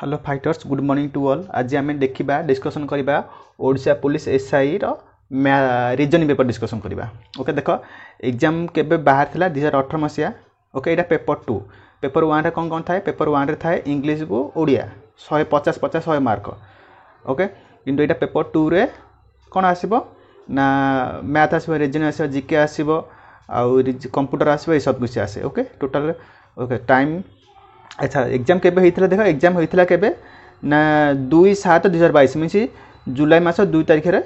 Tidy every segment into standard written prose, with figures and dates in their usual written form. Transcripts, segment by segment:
Hello fighters good morning to all. आज आम देखा डिस्कसन करवा Odisha police SI reasoning paper discussion करवा। ओके देख एग्जाम केबे बाहर थिला 2018 मसीहा। ओके यहाँ पेपर 2 पेपर 1 रे कौन कौन थाए पेपर 1 रे थाए इंग्लिश को ओडिया 150 मार्क। ओके किंतु यहाँ पेपर 2 रे कौन आसीबो ना मैथ आसीबो रीजनिंग आसीबो जीके आसीबो आउ कंप्यूटर आसीबो ये सब कुछ आसे। ओके टोटल ओके टाइम अच्छा एग्जाम केबे होइथिला देख एग्जाम होइथिला केबे ना 2/7/2022 मीन्स जुलाई मास 2 तारिख रे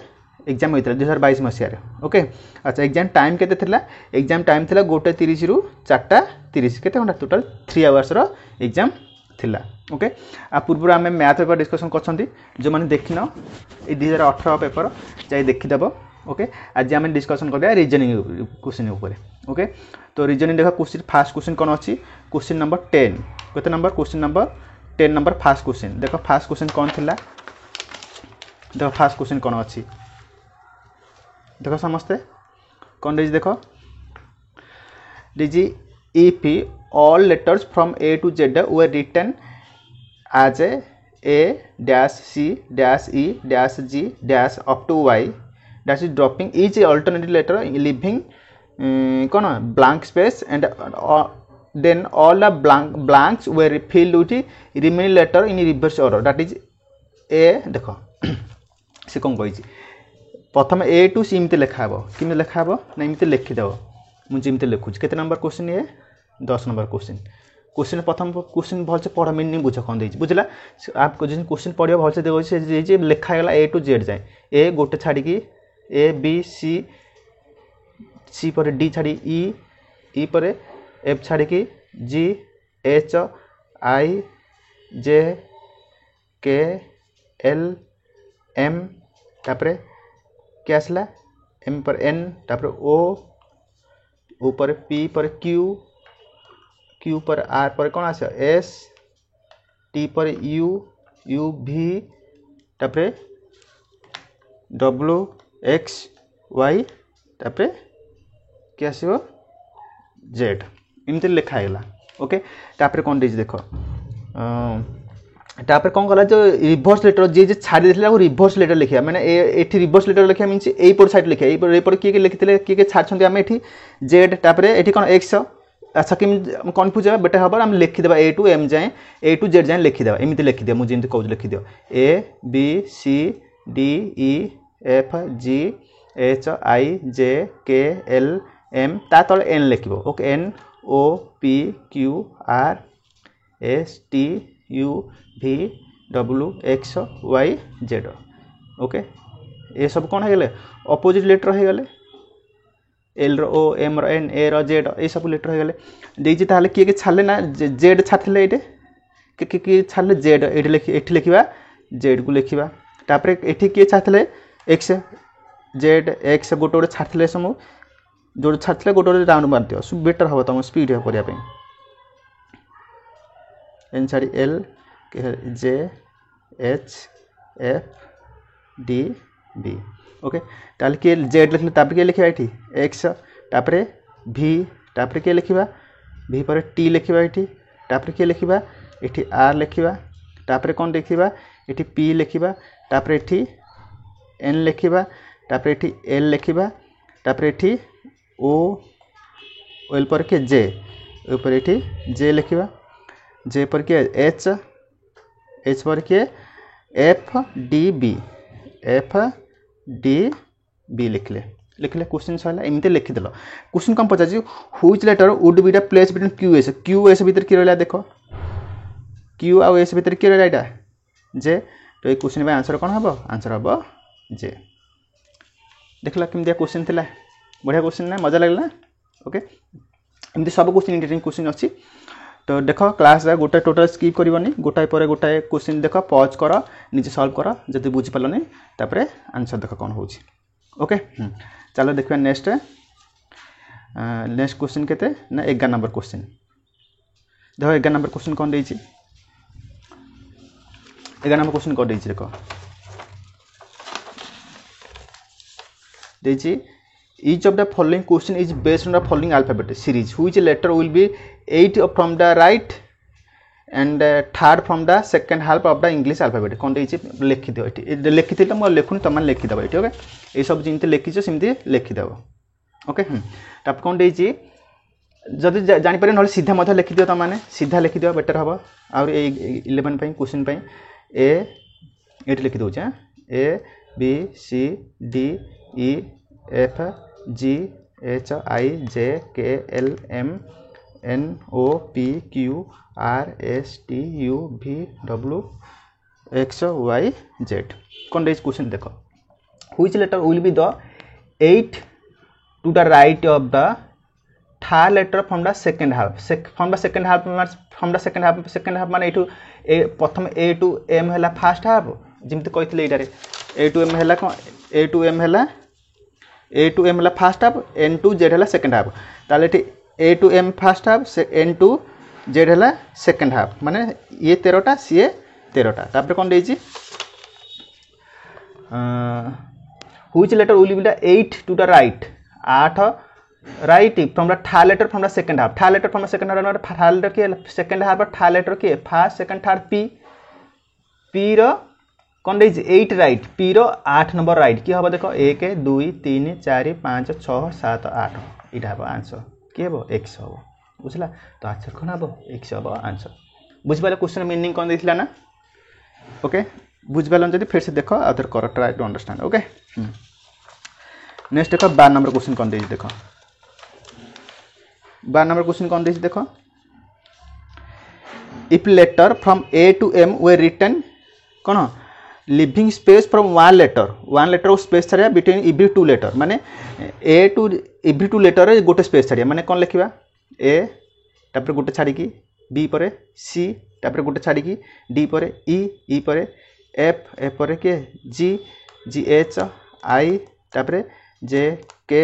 एग्जाम होइथिला 2022 मसीहा रे। ओके अच्छा एग्जाम टाइम केते थिला एग्जाम टाइम थिला 1:30 रु 4:30 केते घंटा टोटल 3 आवर्स रो एग्जाम थिला। ओके आ पूर्व आम मैथ पेपर डिस्कसन करछंती जो माने देखिनो ए 2018 पेपर जाई देखि देबो। ओके आज आम डिस्कसन करबा रीजनिंग क्वेश्चन ऊपर। ओके तो रीजनिंग देखो क्वेश्चन फास्ट क्वेश्चन कोन अछि क्वेश्चन नंबर 10 केते number question number 10 number fast question देखो फास्ट क्वेश्चन कौन थिला देखो फास्ट क्वेश्चन कौन अछि देखो समस्ते कौन देजी देखो देजी if all letters from A to Z were written as a dash c dash e dash g dash up to y dash is dropping each alternative letter leaving कौन blank space and then all the blanks were filled with remaining letter in reverse order that is a देखो से कौन कही प्रथम A to सी इमती लिखा हे कि लिखा हे ना इमती लिखिदेव मुझे इमती लिखुची केते नंबर क्वेश्चन ये 10 नंबर क्वेश्चन क्वेश्चन प्रथम क्वेश्चन भलसे पढ़ मीनिंग बुझ कौन देछि बुझला आप जो क्वेश्चन पढ़ियो भलसे देखो से लिखा गला ए टू जेड जाए ए गोटे छाड़ी की ए बी सी सी पर डी छाड़ी ई पर एफ छाड़ी की जी H I J K L M तापर क्या आसला एम पर एन तापर ओ पर पी पर क्यू पर आर पर कौन आस एस टी पर यू भी तापर डब्ल्यू एक्स वाई तापर क्या आसो जेड इमती लिखागला। ओके तापर कौन देख देख तापर कौन कला जो रिभर्स लेटर जी छाड़ी देला रिभर्स लेटर लिखा मैंने एठी रिभर्स लेटर लिखा मीन्स एई पट साइड लिखा एई पट किए लिखिते किए छाड़छंती आम एठी जेड तापर एठी कौन एक्स अच्छा कि कन्फ्यूज है बेटर हम आम लिखिदेवा ए टू एम जाए ए टू जेड जाए लिखिदेवा एमती लिखिदियो मुझे जमी कौच लिखिदियो A B C D E F G H I J K L M ता तले एन लिखिबो। Okay N O P Q R S T U V W X Y Z. Okay ये सब कौन है अपोजिट लेटर हो गले L O M N A Z ये सब लेटर हो गले देखिए ताहले किए छाड़े ना जेड छाड़े ये किए छाड़े जेड ये लिखा जेड को लिखा तापर ये किए छाड़े एक्स जेड एक्स गोटे गोटे छाड़े सब जो छाड़े गोटे गोटे राउंड मार दियो सब बेटर हम तुम स्पीड हो करने एन छाड़ी L J H F D B. Okay ताल किए जेड लिखले तापर किए लिखा ये एक्स तापर भी तापर किए लिखा भी पर टी लिखा ये तापर किए लिखा ये आर लिखा तापर कौन देखा ये पी लिखा तापर ये एन लिखा तापर ये एल लिखा तापर ये ओ एल पर के जे ऊपर ये जे लिखा जे पर के एच पर के एफ डी बी लिखले क्वेश्चन सर एमती लिखिदेल क्वेश्चन कौन पचार which letter would be the place between Q S भीतर किए रहा देख क्यू आउ एस भीतर किए रहा यहाँ जे तो ये क्वेश्चन आंसर कौन हम आंसर हम जे देखला केमती क्वेश्चन थिला बढ़िया क्वेश्चन ना मजा लगला। ओके एमती सब क्वेश्चन इंटरेस्टिंग क्वेश्चन अच्छी तो देख क्लास गोटे टोटल स्किप करनी गोटाए पर गोटाए क्वेश्चन देख पॉज कर निजे सॉल्व कर जब बुझीपारनी तापर आंसर देख कौन हो। ओके चलो देखा नेक्स्ट क्वेश्चन केते ना 11 नंबर क्वेश्चन देखो 11 नंबर क्वेश्चन कौन देछि 11 नंबर क्वेश्चन कौन देछि देखो देछि each of the following question is based on the following alphabet series which letter will be 8 from the right and third from the second half of the English alphabet कौन लिखिद ये लिखी मुझे लिखुनी तुम लिखिदेव ये ओके ये सब जमी लिखिच सेमती लिखिदेव ओके तापर कौन जदि जापर ना सीधा मत लिखिद तुम मैंने सीधा लिखिद बेटर हम आउर 11 क्वेश्चन ए ये लिखि दूचे A B C D E F G H I J K L M N O P Q R S T U V W X Y Z कौन क्वेश्चन देख which letter will be the 8 to the right of the third letter from the second half from the second half माने एठू प्रथम A to M है first half जमती कही A to M है ए to M है first half N to Z है second half ताले A to M first half N to Z है सेकेंड हाफ माने ये 13टा सी 13टा तापर कौन which letter will be the 8 to the right 8 right from the third letter from the second half third letter from the second half third letter के second half third letter के first second third P P रो कौन 8 right P रो 8 number right कि हम देख 1 2 3 4 5 6 7 8 यहाँ हम answer कि हम एक्स हम बुझला तो आंसर कौन हम एक्स हम आंसर बुझिपारे क्वेश्चन मीनिंग कौन देथिला ना ओके बुझिपाल जब फिर से देख आउे कर try to understand okay next देख 12 नंबर क्वेश्चन कौन देख 12 नंबर क्वेश्चन कौन देख if letter from A to M were written कौन leaving space from one letter space छाड़िया बिटवीन एवरी टू लेटर माने A to every two letter गोटे space छाड़िया माने कौन लिखा ए तापर गोटे छाड़ी बी पर सी तापर गोटे छाड़ी डी पर ई पर एफ एफ पर के जी जी एच आई तापर जे के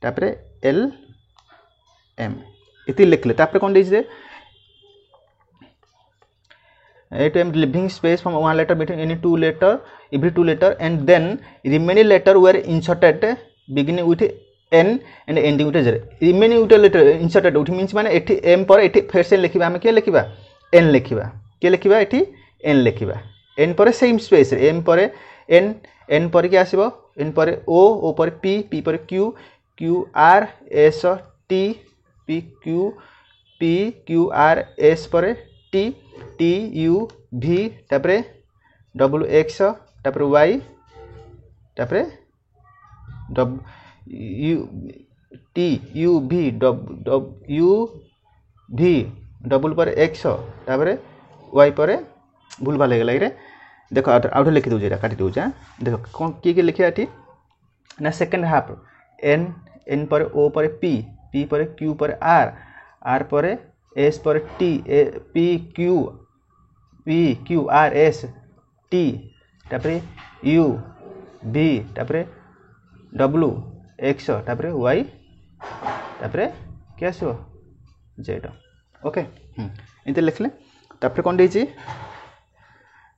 तापर एल एम इति लिखले तापर कौन दे एम leaving space from one letter between any two letter every two letter and then remaining letter were inserted beginning with N and ending with Z remaining with letter inserted उठी means माने एठी M पर एठी फिर से लिखिबा हम के लिखिबा N लिखिबा के लिखिबा एठी एन लिखिबा एन पर सेम स्पेस एम पर एन पर के आसीबो एन पर ओ पर पी पर Q Q R S T P Q R S पर टी टी यू भी तापर डब्ल्यू एक्स तापर वाई तापर यू टी यू भी यू भी डबल पर एक्स तापर वाई पर भूल भाल हो गला देख आउट लिखि दूचे काटी दूचे देख कौन किए लिखा ये ना सेकेंड हाफ एन एन पर ओ पर पी पर क्यू पर आर पर एस पर T P Q R S T तापर यू भी तापर डब्ल्यू एक्स तापर वाई तापर क्या आसो जेड ओके इनते लिखले तापर कौन देछि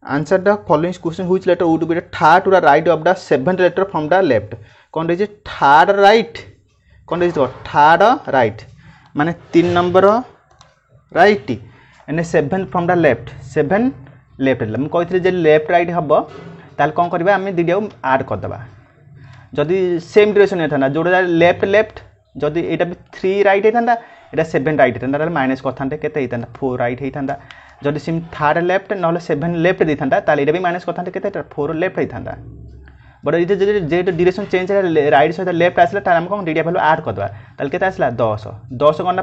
answer the following question which letter would be the third to the right of the seventh letter from the left कौन देछि थर्ड राइट कौन देछि थर्ड राइट माने 3 number right and 7 from the left 7 left मुझे कही जे left right हम ताल कौन करवा आम दुटा आड करदे जदि सेम डिरेक्शन होता जोटा लेफ्ट लेफ्ट जदि यहाँ भी 3 राइट होता यहाँ 7 राइट होता माइनस करते के 4 राइट होता जदि सेम थर्ड लेफ्ट ना 7 लेफ्ट देता यहाँ भी माइनस करते के 4 लेफ्ट होता बट ये डिरेक्शन चेंज राइट सहित लेफ्ट आसला आम कौन दुटा भैल्यू आड करदे ताल के 10 10 गला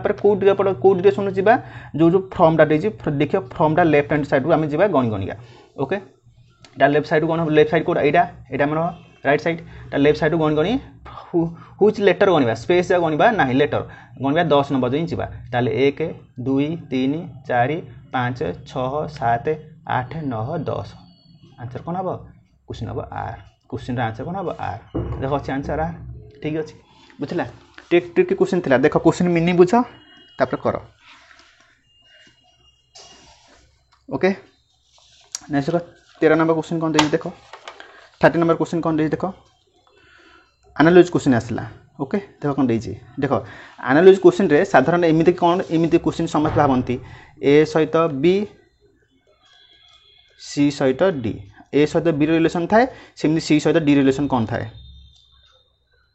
कौ डिरेक्शन जावा जो जो फ्रमटा देखिए फ्रमटा लेफ्ट हैंड साइड को आम जा गणी गणिका ओके लेफ्ट साइड को लेफ्ट साइड कौटा यहाँ आम राइट साइड लेफ्ट साइड को गणी व्हिच लेटर गणवा स्पेस गणवा ना लेटर गणवा 10 नंबर जो जावा ताल 1 2 3 4 5 6 7 8 9 10 आंसर कौन हम क्वेश्चन हम आर क्वेश्चन आंसर कौन हम आर देख अच्छे आंसर आर ठीक अच्छे बुझला टिक टिक क्वेश्चन थिला देख क्वेश्चन मीनिंग बुझ तापर कर ओके नेक्स्ट 13 नंबर क्वेश्चन कौन देख 30 नंबर क्वेश्चन कौन देख एनालाइज क्वेश्चन आसला ओके देख कौन देख एनालाइज क्वेश्चन रे साधारण एमती कौन एमती क्वेश्चन समस्त भावती ए सहित बी सी सहित डी ए सहित बी रिलेशन थाए सेमती सी सहित डी रिलेशन कौन थाए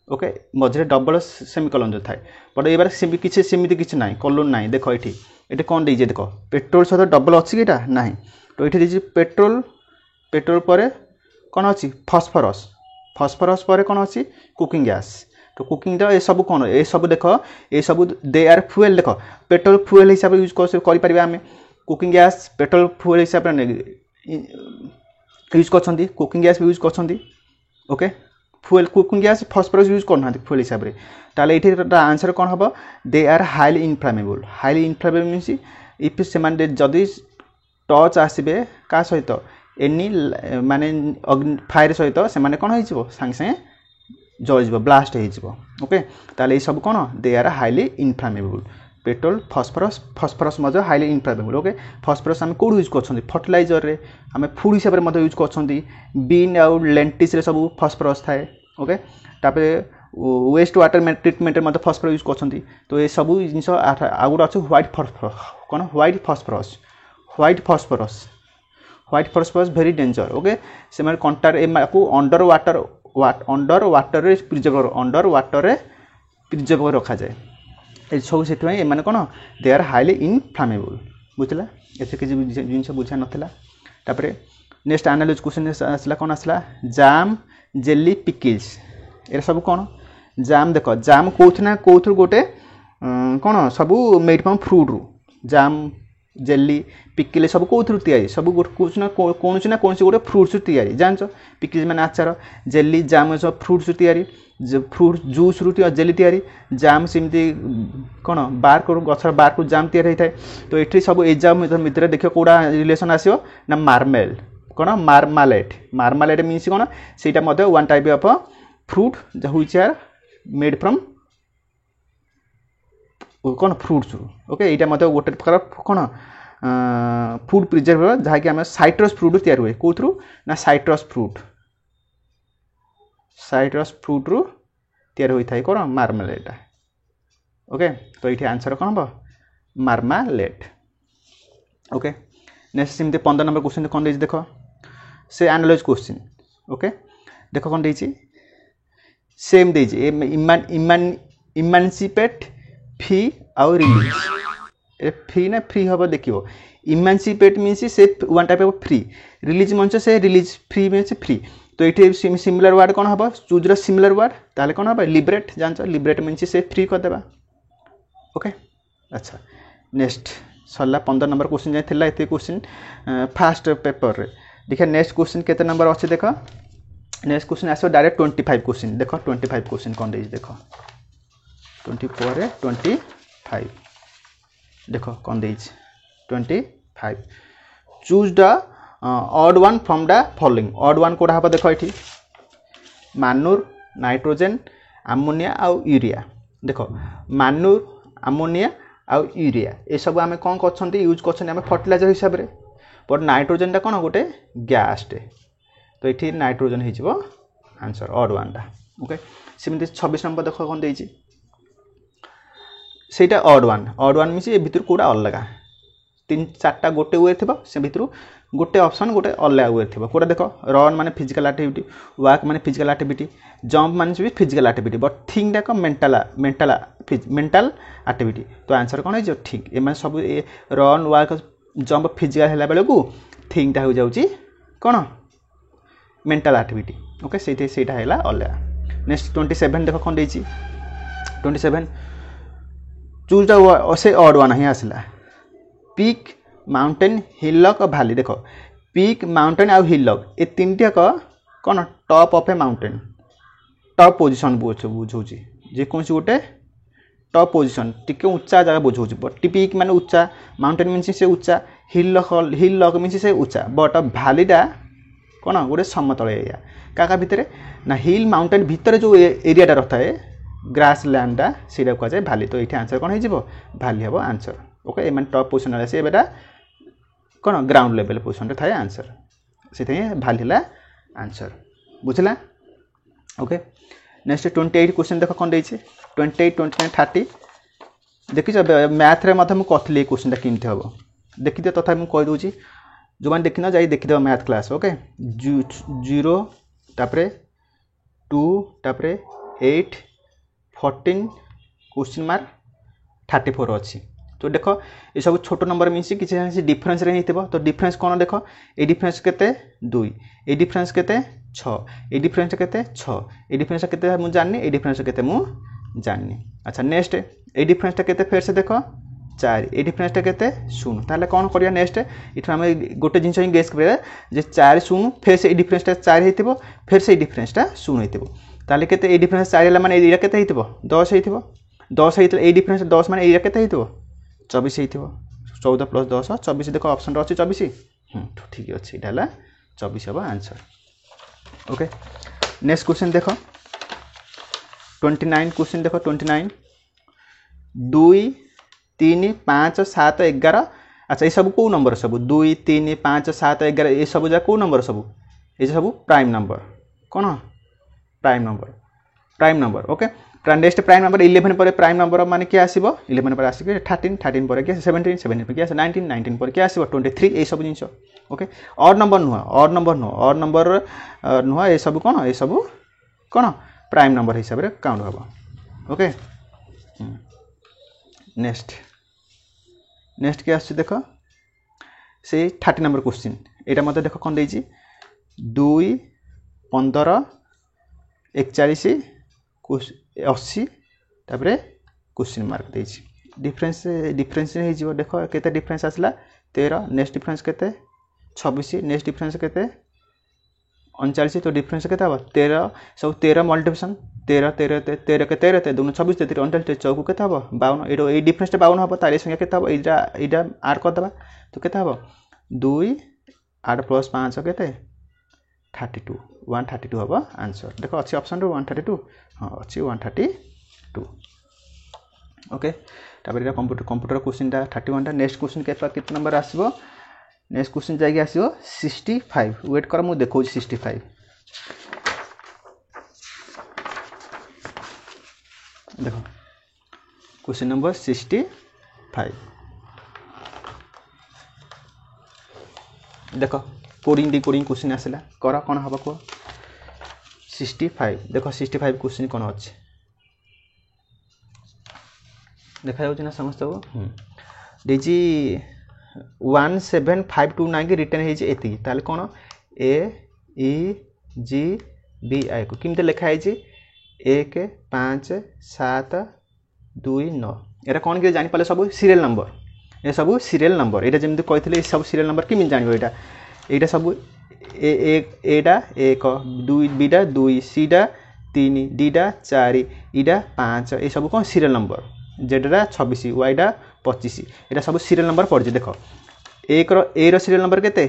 ओके मझे डबल सेमिकोलन जो थाए बट ए बार सेमती किसी ना कलर ना देख ये कौन दे देख पेट्रोल सहित डबल अच्छी कि ना तो ये पेट्रोल पेट्रोल पर कौन अच्छी फस्फरस फस्फरस पर कौन अच्छी कुकिंग गैस तो कुकिंग ये सब कौन ये सब देख ये सब दे आर फ्यूएल देख पेट्रोल फ्यूएल हिसाब से यूज कर आम कुकिंग गैस पेट्रोल फ्यूएल हिसाब से यूज कर कुकिंग गैस भी यूज कर okay fuel cooking gas phosphorus use करना फ्यूएल हिसाब से ताले ये आंसर कौन हम they are highly inflammable means if से जदि टच आसबे क्या सहित एनी माने फायर सहित से कौन हो सांगे सांगे जल ब्लास्ट हो ओके ताले ये सब कौन they are highly inflammable petrol phosphorus phosphorus highly inflammable okay phosphorus आम कौट यूज कर फर्टिलाइजर रे आम फूड हिसाब से यूज कर बीन आउ लेंटिस रे सब फस्फरस थाए ओके तापर वेस्ट वाटर ट्रिटमेंट में फस्फरस यूज कर तो ये सब जिन आउ गोटे अच्छे व्हाइट फस्फरस कौन व्हाइट फस्फरस भेरी डेंजर ओके से कंटार अंडर वाटर रे प्रिजर्व रखा जाए सब से कौन दे आर हाईली इनफ्लामेबल बुझला ऐसे किसी जिन बुझा नाला तापर नेक्स्ट एनालाइज क्वेश्चन आसला कौन आसला जाम जेली पिकिल्स ये सब कौन जाम देख जाम कौथना कौथु गोटे कौन सब मेड फ्रॉम फ्रूट रू जाम जेली पिकिल सब कौथु तैयारी सब कौन ना कौन गोटे फ्रुट्स तैयारी जान पिकिल मैंने आचार जेली जाम सब फ्रुट्स तैयारी फ्रूट जूस रू जेली तैयारी जाम सेमती कौन बार्क गछर बार्क जाम तैयारी होता है तो ये सब ए जाम भितर देख कौटा रिलेसन आसो ना मार्मेल कौन मार्मालेट मीन्स कौन से one type of fruit which are made from कौन फ्रुट्स ओके यहाँ गोटे प्रकार कौन फूड प्रिजर्व जहाँकि आम साइट्रस फ्रूट तैयार हुए कौथु ना साइट्रस फ्रूट रू तैयार होता है कौन मार्मालेट ओके तो ये आंसर कौन हम मार्मालेट ओके नेक्स्ट सेमती 15 नंबर क्वेश्चन कौन देख देख से एनालाइज क्वेश्चन ओके देख कौन देछि सेम देछि इमानसिपेट फी आउ रिलीज फ्री ना फ्री हम देखो इमानसिपेट मीन्स से one type of free release मंच से रिलीज फ्री मीन्स फ्री तो ये सिमिलर वर्ड कौन हम चूज सिमिलर वर्ड ताले कौन हम लिबरेट जान लिबरेट मीन्स से फ्री करदेबा ओके अच्छा नेक्स्ट सरला 15 नंबर क्वेश्चन जाए ये क्वेश्चन फास्ट पेपर रे देखिए नेक्स्ट क्वेश्चन केते नंबर अच्छे देख नेक्स्ट क्वेश्चन आसो डायरेक्ट 25 क्वेश्चन देख 25 क्वेश्चन कौन देख 24 रे 25 देख कौन देख 25 choose the odd one from the following odd one कोड़ा हम देख ये मानूर नाइट्रोजेन आमोनिया आउ यूरिया देख मानूर आमोनिया आउ यूरिया ये सब आम कौन कर यूज कर फर्टिलाइजर हिसाब से बट नाइट्रोजेन कौन गोटे गैस टे तो ये नाइट्रोजेन हो आंसर ऑड वन टा ओके सेमती 26 नंबर देख कौन देछि सेटा ऑड वन मीन्स ये भितर कौटा अलग 3-4टा गोटे वे थी से भितर गोटे ऑप्शन गोटे अलग वे थी कौटा देख रन माने फिजिकल एक्टिविटी वर्क माने फिजिकल एक्टिविटी जंप माने भी फिजिकल एक्टिविटी बट थिंग डाक मेंटल एक्टिविटी तो आंसर कौन है ठीक ये सब रन वर्क जंप फिजिकल है बेलू थिंग हो जाऊँगी कौन मेंटल एक्टिविटी ओके से अलग नेक्स्ट 27 देख कौन देछि 27 चूज द से ऑड वन ही आसला पीक माउंटेन हिलक वैली देख पीक माउंटेन आउ हिलक ये 3टा कौन top of a mountain top position बुझाऊँ जेकोसी गोटे टॉप पोजिशन टिके उच्चा जगह बुझाऊँ बट पीक माने उच्चा माउंटेन मीन्स से उच्चा हिलक मीन्स से उच्चा बट भैलीटा कौन गोटे समतल एरिया क्या भितर ना हिल माउंटेन भितर जो एरियाटा रहा है ग्रास लैंडा से कहुए भैली तो ये आंसर कौन हो भैली हम answer okay M top position आसे एटा कौन ग्राउंड लेवल पोजिशन थाए आंसर से भैली है आंसर बुझला ओके नेक्स्ट 28 क्वेश्चन देख कौन देछि 28 29 30 देखिछ मैथ रे मथे मु कहथली क्वेश्चन केमती हम देखि दियो तथा मु कहि दोछि जो मान देखिना जाई देखि देबो मैथ क्लास ओके 0 तापरे 2 तापरे 8 14 क्वेश्चन मार्क 34 अच्छी तो देख ये सब छोट नंबर मीन किसी डिफरेन्स तो डिफरेन्स कौन देख ये डिफरेन्स केते 2 ये डिफरेन्स केते 6 ये डिफरेन्स केते 6 ये डिफरेन्स केते मु जाननी ये डिफरेन्स केते मु जाननी अच्छा नेक्स्ट ये डिफरेन्स केते फेर से देख 4 ये डिफरेन्स केते 0 ताले कौन करिया नेक्स्ट इठ हम गोटे जिंस ही गेस करिया जे 4 0 फेर से ये डिफरेन्स 4 हेतिबो फेर से ये डिफरेन्स 0 हेतिबो ताले केते ये डिफरेन्स 4 हला माने एरा केते हेतिबो 10 हेतिबो 10 हेतिले ये डिफरेन्स 10 माने एरा केते हेतिबो 24 हेतिबो 14 प्लस 10 24 देखो ऑप्शन रो अछि 24 ठीक अछि इटा हला 24 हबो आंसर ओके नेक्स्ट क्वेश्चन देखो 29 क्वेश्चन देखो 29 2 3 5 7 11 अच्छा ये सब को नंबर सब 2 3 5 7 11 ये सब जा को नंबर सब ये सब प्राइम नंबर कौन prime number okay next prime number 11 पर प्राइम नंबर माने क्या आसीबो 11 पर आसी 13 13 पर क्या 17 17 पर क्या 19 19 पर क्या आसीबो 23 ए सब जिंस ओके ऑड नंबर नुह ये सब कौन प्राइम नंबर हिसाब रे काउंट हबो ओके नेक्स्ट क्या आछि देखो से 30 नंबर क्वेश्चन एटा मते देखो कोन देछि 2 15 41 80 तापरे क्वेश्चन मार्क देछि डिफरेंस हे जिवो देखो केते डिफरेंस आसला 13 नेक्स्ट डिफरेंस केते 26 नेक्स्ट डिफरेंस केते 39 तो डिफरेंस केते हबो 13 सब 13 मल्टीप्लिकेशन 13 13 13 के 13 ते 2 26 ते 39 चौक केते हबो 52 एडो ए डिफरेंस 52 हबो ताले संख्या केते हबो एटा ऐड कर दबा तो केते हबो 2 8 प्लस 5 केते 32 132 हबो आंसर देखो अछि ऑप्शन रो 132 हां अछि 132 ओके तापर कंप्यूटर क्वेश्चन ता 31 ता नेक्स्ट क्वेश्चन केते नंबर आसीबो नेक्स्ट क्वेश्चन जाई आसीबो 65 वेट कर मु देखौ 65 देखो क्वेश्चन नंबर 65 देखो कोडिंग डिकोडिंग क्वेश्चन आसला कर कोन हबो को 65 देखो 65 क्वेश्चन कोन अछि देखा जाउछ ना समस्त को देजी 17529 के रिटर्न हे जे एति ताले कोन ए ई जी बी आई को किमते लिखा है जे 1 5 7 2 9 एरा कोन के जानि पाले सब सीरियल नंबर ए सब सीरियल नंबर एटा जेमते कहितले सब सीरियल नंबर किमि जानिबो एटा सब एटा 1 2 बीटा 2 सीटा 3 डीटा 4 इडा 5 ए सब कोन सीरियल नंबर जेडा 26 वाईडा 25 एटा सब सीरियल नंबर पड़ जे देखो 1 रो ए रो सीरियल नंबर केते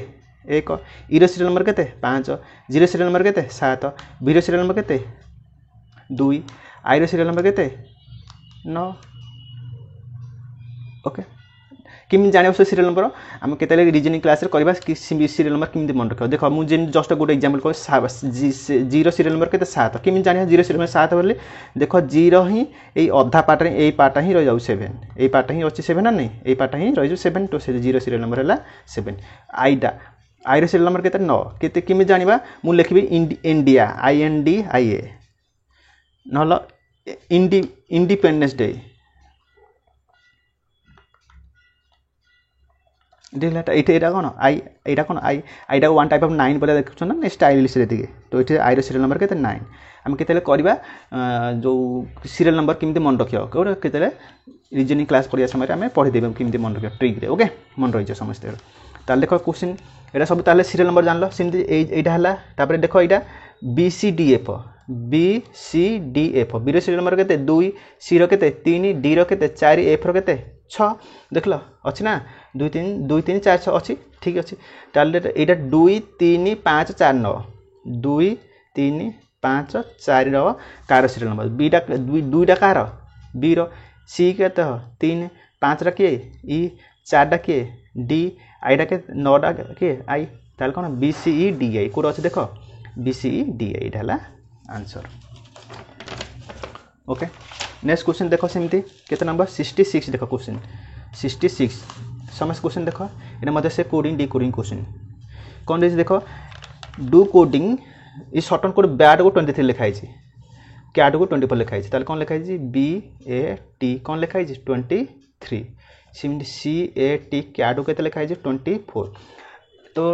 1 ई रो सीरियल नंबर केते 5 0 सीरियल नंबर केते 7 बी रो सीरियल नंबर केते 2 आई रो सीरियल नंबर केते 9 ओके किमि जाने से सीरियल नंबर हम केते रीजनिंग क्लास रे करबा कि सीरियल नंबर किमि मन रखो देखो मु जेन जस्ट गोटे एग्जांपल को 0 सीरियल नंबर केते 7 किमि जाने 0 सीरियल नंबर 7 बोले देखो 0 ही ए अधा पार्ट रे ए पार्ट ही रह जाउ 7 ए पार्ट ही अछि 7 ना नहीं ए पार्ट ही रह जाउ 7 तो 0 सीरियल नंबर हला 7 आईडा आई रो सीरियल नंबर केते 9 केते किमि जानिबा मु लिखबी India I N D I A नहला इंडिपेंडेंस डे डेलाटा एटा कोन आई एटा कोन आई आईटा वन टाइप ऑफ 9 बोले देखछन ना स्टाइलिश रे दिगे तो एटे आई रो सीरियल नंबर केते 9 हम केतेले करबा जो सीरियल नंबर किमते मन रखियो कोरे केतेले रीजनिंग क्लास करिया समय रे हम पढि देबे किमते मन रखियो ट्रिक रे ओके मन रहि जे समझते ताले देखो क्वेश्चन एटा सब ताले सीरियल नंबर जानलो सिंधी एटा हला तापर देखो एटा B C D F B रो सीरियल नंबर केते 2 सी रो केते 3 डी रो केते 4 एफ रो केते 6 देखलो अछि ना 2 3 4 6 अछि ठीक अछि ताले एटा 2 3 5 4 9 2 3 5 4 रो कार सीरियल नंबर बीटा 2 टा कार बी रो सी केते 3 5 रा के ई 4 टा के डी आई टा के 9 टा के आई ताले कोन B C E D I code अछि देखो बी सी ई डी आई ढाला आंसर ओके नेक्स्ट क्वेश्चन देखो सेमती केते नंबर 66 देखो क्वेश्चन 66 समस्त क्वेश्चन देखो एने मध्य से कोडिंग डिकोडिंग क्वेश्चन कौन देछि देखो do coding E short code bad को 23 लिखा है कैट को 24 लिखा है ताले कौन लिखा है बी ए टी कौन लिखा है 23 सिमती सी ए टी कैट को केते लिखा है 24 तो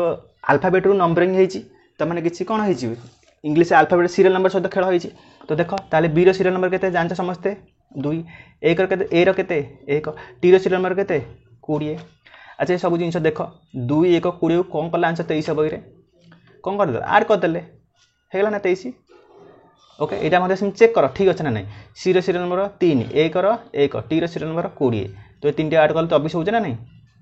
अल्फाबेट रू नंबरिंग है तो माने किछि कोन है इंग्लिश अल्फाबेट सीरियल नंबर सहित खेल होइछि तो देखो ताले बी रो सीरियल नंबर केते जानछ समस्ते 2 एक रो केते ए रो केते 1 टी रो सीरियल नंबर केते 20 अच्छा सब जिनस देखो 2 1 20 कोन कला आंसर 23 बई रे कोन कर दे ऐड कर देले हेगला ना 23 ओके एटा मध्ये सिम चेक करो ठीक अछि ना नै सी रो सीरियल नंबर 3 1 रो 1 टी रो सीरियल नंबर 20 तो ये तीनटे ऐड कर तो 24 होछ ना नै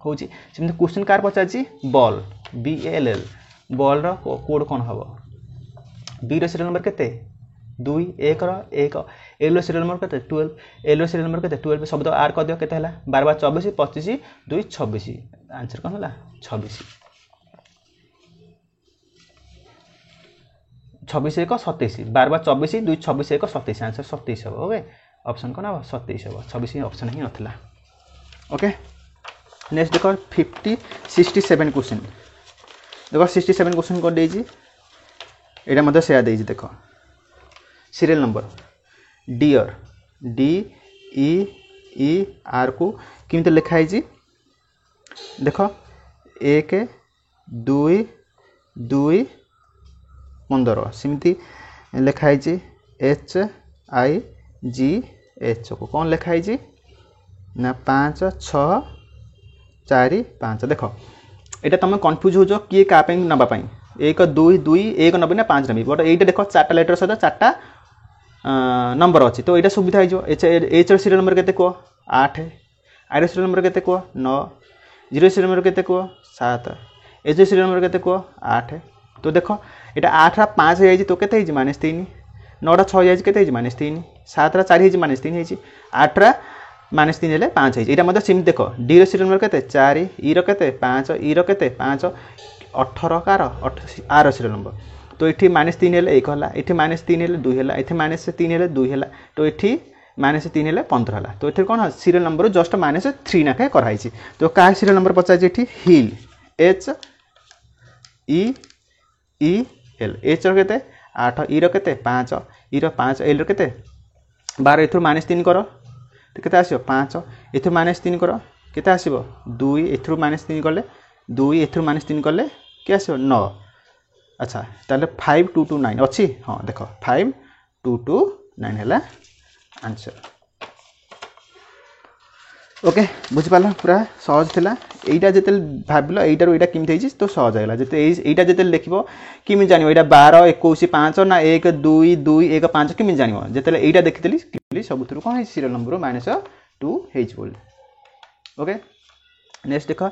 होछि सिम क्वेश्चन कार पचाछि ball B A L L ball रो कोड कोन हबो बी रो सीरियल नंबर केते 2 1 रो 1 एल रो सीरियल नंबर केते 12 एल रो सीरियल नंबर केते 12 सब तो ऐड कर दियो केते हला 12 24 25 2 26 आंसर कोन हला 26 26 1 27 12 24 2 26 1 27 आंसर 27 हो ओके ऑप्शन कोन हो 27 हो 26 ऑप्शन ही नथिला ओके नेक्स्ट देखो 67 क्वेश्चन देखो 67 क्वेश्चन कर देजी एटा मध्य से देजी देखो serial number deer D E E R को किमते लिखा है देखो 1 2 2 15 सिमती लिखा है एच आई जी एच को कौन लिखा है ना 5 6 4 5 देखो एटा तुम कन्फ्यूज हो किए क्या नापी 1 2 2 1 नबी ना 5 नबी बट ये देख 4टा लेटर सहित 4टा नंबर अच्छी तो यहाँ सुविधा हो एच सीरियल नंबर केते कह 8 आई सीरियल नंबर केते कह 9 जीरो सीरियल नंबर केते कह 7 एच सीरियल नंबर केते कह 8 तो देख यहाँ 8 5 हो तो केते -3 9 6 केते -3 7 4 -3 है 8 -3 हेले 5 है यहाँ सिम देख डी सीरियल नंबर केते 4 ई रो केते 5 ई रो केते 5 18 कार आर सीरियल नंबर तो ये -3 हेले 1 हला ये -3 हेले 2 हला ये -3 हेले 2 हला तो ये -3 हेले 15 हला तो ये कौन सीरियल नंबर जस्ट -3 नाखे कराई तो क्या सीरियल नंबर पचार hill H E E L H रो केते 8 ई रो केते 5 ई रो 5 एल रो केते 12 एथुर -3 करो तो केते आसीबो 5 एथुर -3 करो केते आसीबो 2 एथुर -3 करले 2 एथुर -3 करले के आसीबो 9 अच्छा ताले 5229 अच्छी हाँ देख 5229 है आंसर ओके बुझिपाल पूरा सहज थिला एटा जेते भाबिलो एटारो एटा किमते हिची तो सहज हैला जेते एटा जेते लिखिबो किमि जानिबो एटा 12 21 5 ना 1 2 2 1 5 किमि जानिबो जेते एटा देखितली किमली सबुथुरु कोन सीरियल नंबर -2 हेज बोल ओके नेक्स्ट देखो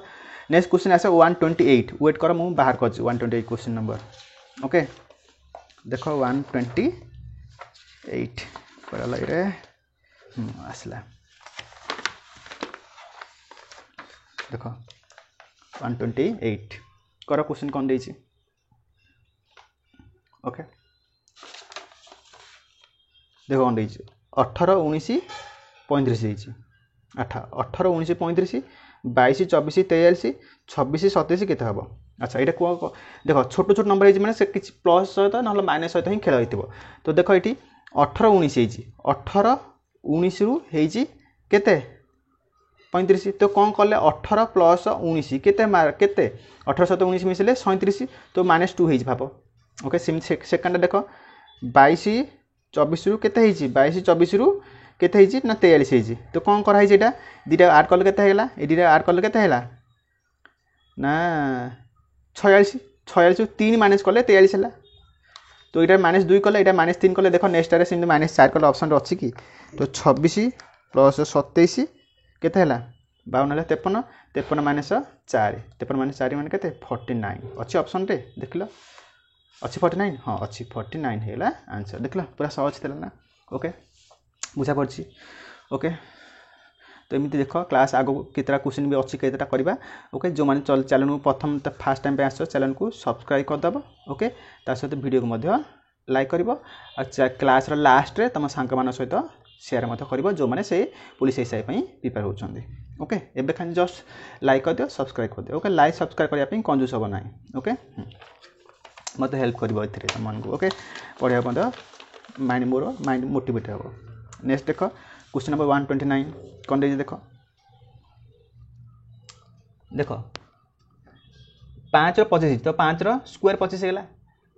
नेक्स्ट क्वेश्चन आसे 128 वेट करो मु बाहर कर 128 क्वेश्चन नंबर ओके देखो 128 पड़ा लग रे आसला देखो 128 कर क्वेश्चन कौन देछि ओके देखो कौन देछि 18 19 35 देछि 18 19 35 22 24 43 26 27 केते हबो अच्छा एटा को देखो छोट छोट नंबर है माने से किछ प्लस सहित न माइनस सहित ही खेल होइतिबो तो देखो एटी 18 19 है 18 19 रु हेजी केते 35 तो कौन कले 18 प्लस 19 केते केते 18 सहित 19 मिसले 37 तो -2 हेजी भाबो ओके सेकंड देखो 22 24 रु केते हेजी 22 24 रु केते हेजी ना 43 हेजी तो कौन करा हेजी एटा दीटा ऐड करले केते हेला एडीटा ऐड करले केते हेला ना 46 46 3 माइनस करले 43 हेला तो इटा -2 करले इटा -3 करले देखो नेक्स्ट रे सिम -4 करले ऑप्शन रे अछि की तो 26 प्लस 27 केते हेला 52 हेला 53 53 -4 53 -4 माने केते 49 अछि ऑप्शन रे देखलो अछि 49 हां अछि 49 हेला आंसर देखलो पूरा सहज थिला ना ओके बुझा पड़छि ओके तो एमती देख क्लास आगो केतरा क्वेश्चन भी अच्छी केतरा करबा ओके जो माने चैनल को प्रथम फर्स्ट टाइम पे आसो चैनल को सब्सक्राइब कर दबो ओके ता सहित वीडियो को मध्य लाइक करबो आ क्लास रो लास्ट रे तम सांग मान सहित सेयार मत कर जो मैंने से पुलिस एसआई प्रिपेयर होती। ओके एबे खाली जस्ट लाइक कर दियो सब्सक्राइब कर दियो। ओके लाइक सब्सक्राइब करने कंजूस हम ना। ओके मत हेल्प कर तुम को। ओके पढ़ा मत माइंड मोर माइंड मोटिवेट हम। नेक्स्ट देख क्वेश्चन नंबर 129 कौन दे देख देख 5 25 तो 5 स्क्वायर 25 है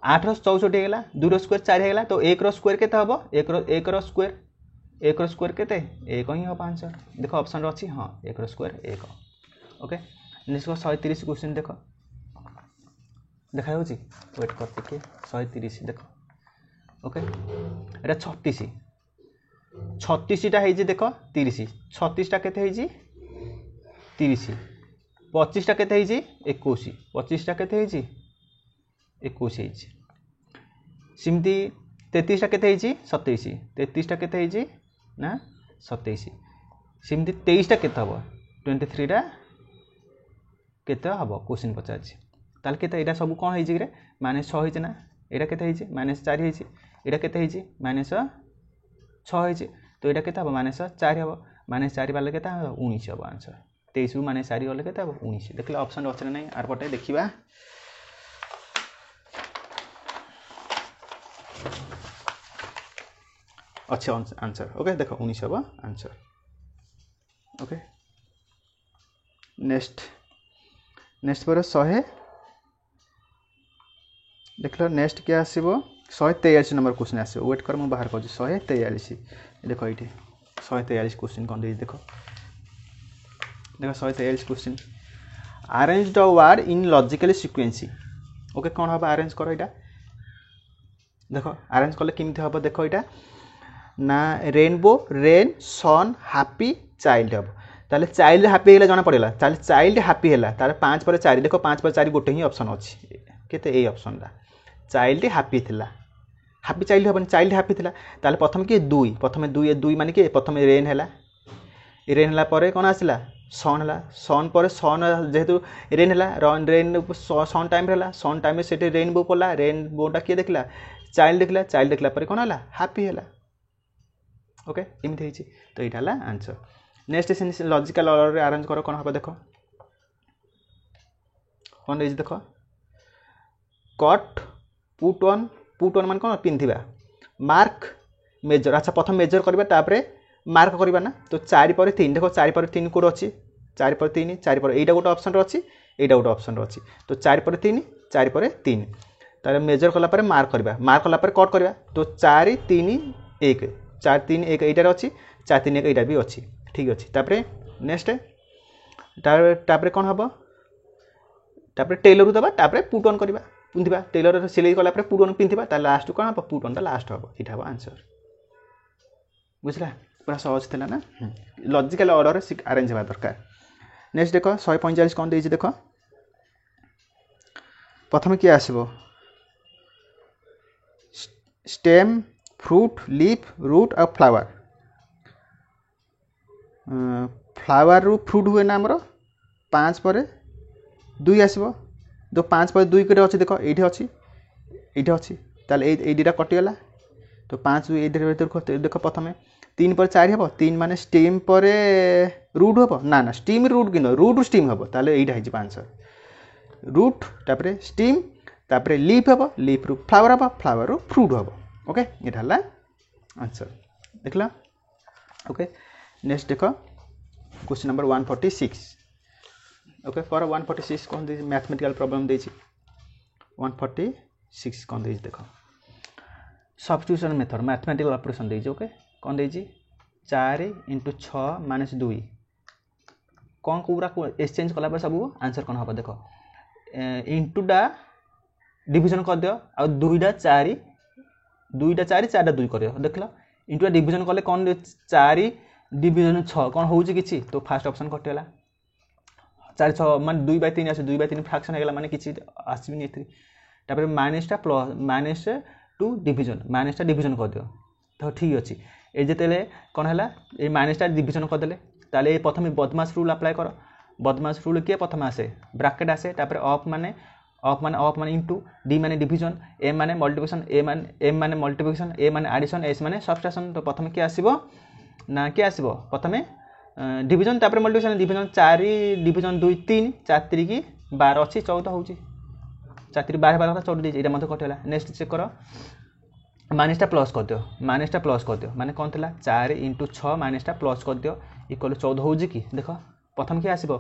8 64 है 2 स्क्वायर 4 है तो 1 स्क्वायर के हम 1 स्क्वायर के 1 ही हम 5 देख ऑप्शन अच्छी हाँ 1 स्क्वायर 1। ओके नेक्स्ट 130 क्वेश्चन देख देखा वेट कर 130 देख ओके एटा 36 36टा है देख 30 36टा के 30 25टा के 21 25टा के 21 सिमती 33टा के 27 33टा के ना 27 सिमती 23टा के हम 23टा के हम क्वेश्चन पचार ताल के यहाँ सब कौन है -6 है ना यहाँ के -4 है यहाँ के -6 है तो यहाँ के हम -4 हम -4 वाले के 19 हम आंसर 23 रु -4 गले के 19 देख ऑप्शन अच्छे ना आर पटे देखा अच्छे आंसर। ओके देख 19 हम आंसर। ओके नेक्स्ट पर 100 देख लो नेक्स्ट क्या आसो 143 नंबर क्वेश्चन आसो वेट कर मुझे बाहर कर 143 देख ये 143 क्वेश्चन कौन दे देख 143 question arrange the word in logical sequence. Okay कौन हम अरेंज कर यहाँ देख अरेंज कले केमती हम देख यहाँ ना रेनबो रेन सन हैप्पी चाइल्ड हम ताले चाइल्ड हैप्पी है जना पड़ा ताले चाइल्ड हैप्पी है तार 5 पर 4 देख 5 पर 4 गोटे ही ऑप्शन अच्छी केते ए ऑप्शन ला चाइल्ड हैप्पी थिला हैप्पी चाइल्ड हम चाइल्ड हैप्पी थिला ताले प्रथम कि 2 प्रथम 2 माने कि प्रथम रेन है पर कौन आसला सन है सन पर सन जेहेतु रेन है रेन सन टाइम है सन टाइम से रेनबो पड़ा रेनबोटा किए देखला चाइल्ड देखला पर कौन है हैप्पी है। ओके एमती तो यहाँ है आंसर। नेक्स्ट लॉजिकल ऑर्डर रे अरेंज कर कौन हम देख कौन देख कट पुट ऑन मान कौन पिंधा मार्क मेजर अच्छा प्रथम मेजर करवा मार्क करवा ना तो 4 पर 3 देख 4 पर 3 कौट अच्छी 4 पर 3 4 पर यहाँ गोटे ऑप्शन अच्छी यहाँ गोटे ऑप्शन अच्छी तो 4 पर 3 4 पर 3 तार मेजर कलापर मार्क कलापर कट करवा तो 4 3 1 4 3 1 यहाँ अच्छी 4 3 1 यहाँ भी अच्छी ठीक अच्छे। तापर नेक्स्ट तापर कौन हम तापर टेलर दबा तापर पुट ऑन करवा पिंधा टेलर सिलाई कलापर पुट ऑन पिंधा लास्ट कौन हम पुट ऑन लास्ट हम यहाँ हम आंसर बुझला पूरा सहज था ना लॉजिकल ऑर्डर अरेंज हवा दरकार। नेक्स्ट देख 145 कौन दे देख प्रथम किए आसो स्टेम फ्रूट लीफ रूट और फ्लावर फ्लावर रु फ्रूट हुए ना आमर 5 पर 2 आसो तो 5 पर 2 कटे अच्छे देख ये अच्छी ताल ये दुटा कटिगला तो 5 देख प्रथम 3 पर 4 हम 3 माने स्टीम पर रूट हम ना स्टीम रूट कि रूट स्टीम हम ताले यहाँ है आंसर रूट तापर स्टीम तापर लीफ हम लीफ रु फ्लावर हम फ्लावर रु फ्रूट हम। ओके यहाँ है आंसर देखला। ओके नेक्स्ट देख क्वेश्चन नंबर 146 ओके फॉर 146 कौन दे मैथमेटिकल प्रॉब्लम दे 146 कौन दे देख सब्स्टिट्यूशन मेथड मैथमेटिकल ऑपरेशन दे ओके कौन दे 4 × 6 - 2 कौन पूरा एक्सचेंज कला सब आंसर कौन हम देख इंटूटा डिविजन कर दियो आ 2टा 4 4टा 2 कर देख लो इंटूटा डिविजन कले कौन 4 डिविजन 6 कौन हो कि तो फास्ट ऑप्शन कटिगला 4 6 मान 2/3 आस 2/3 फ्रैक्शन होगा माने किसी आसबनी तापर माइनसटा प्लस माइनस टू डिविजन माइनसटा डिविजन कर दियो तो ठीक अच्छे ये जिते कौन है ये माइनसटा डिविजन करदे ताले प्रथम बदमाश रूल अप्लाई कर बदमाश रूल किए प्रथम आसे ब्राकेट आसे तापर ऑफ माने इंटू डी माने डिविजन ए माने मल्टिप्लिकेशन एम माने मल्टिप्लिकेशन ए माने एडिशन एस माने सबट्रैक्शन तो प्रथम किए आसीबो ना कि आसब प्रथम डिविजन तापर मल्टीप्लिकेशन डिविजन 4 डिविजन 2 3 4 3 की 12 अच्छी 14 हो 4 3 12 12 14 दीजिए यहाँ मत कटिगला नेक्स्ट चेक कर माइनसटा प्लस कर दियो माइनसटा प्लस कर दियो माने कौन था 4 × 6 माइनसटा प्लस कर दियो इक्वल 14 हो कि देख प्रथम कि आसब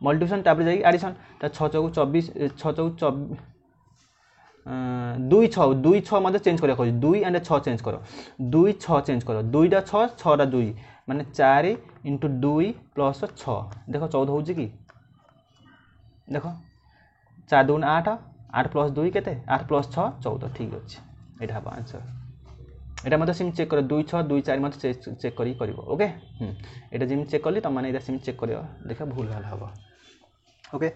मल्टीप्लिकेशन तापर जाई एडिशन 6 चौक 24 6 चौक 24 2 6 2 6 मत चेंज करा 2 एंड 6 चेंज कर 2 6 चेंज कर 2टा 6 6टा 2 माने 4 × 2 + 6 देख 14 हो कि देख 4 2 8 8 + 2 केते 8 + 6 14 ठीक अच्छे यहाँ हम आंसर यहाँ मतलब सिम चेक कर 2 6 2 4 मत चेक कर ओके यहाँ जमी चेक कली तुम मैंने सिम चेक कर देख भूल भाल हम ओके